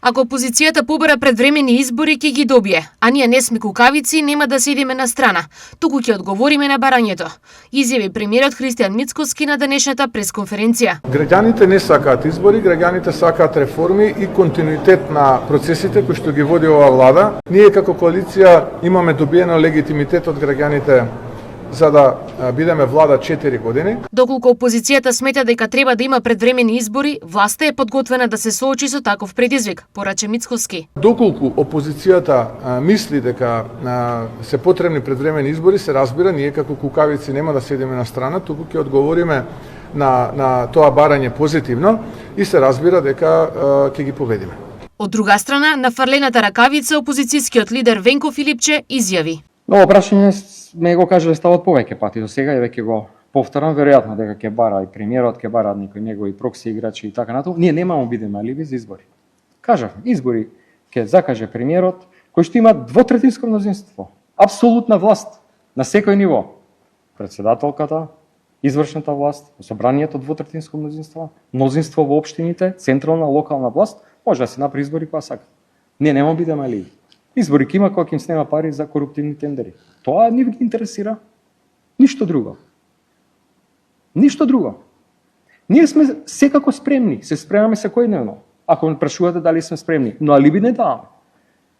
Ако опозицијата побара предвремени избори, ќе ги добие, а ние не сме кукавици, нема да седиме на страна, туку ќе одговориме на барањето, изјави премиерот Христијан Мицкоски на денешната пресконференција. Граѓаните не сакаат избори, граѓаните сакаат реформи и континуитет на процесите кои што ги води оваа влада. Ние како коалиција имаме добиено легитимитет од граѓаните за да бидеме влада 4 години. Доколку опозицијата смета дека треба да има предвремени избори, власта е подготвена да се соочи со таков предизвик, порача Мицкоски. Доколку опозицијата мисли дека се потребни предвремени избори, се разбира, ние како кукавици нема да седиме на страна, туку ќе одговориме на тоа барање позитивно и се разбира дека ќе ги победиме. Од друга страна, на фрлената ракавица опозицијскиот лидер Венко Филипче изјави: Ново прашање ме го кажале ставот повеќе пати до сега и веќе го повторам, веројатно дека ќе бара и премиерот, ќе бара некои негови прокси играчи и така натаму. Ние немамо бидеме аливи за избори. Кажав, избори ќе закаже премиерот кој што има двотретинско мнозинство, апсолутна власт на секој ниво. Председателката, извршната власт, собранието двотретинско мнозинство во општините, централна, локална власт, може да се направи избори кога сака. Ние немамо бидеме аливи. Избори ќе има кога ќе им снема пари за коруптивни тендери. Тоа не ги интересира. Ништо друго. Ништо друго. Ние сме секако спремни, се спремаме секојдневно. Ако ме прашувате дали сме спремни, но алиби не даваме.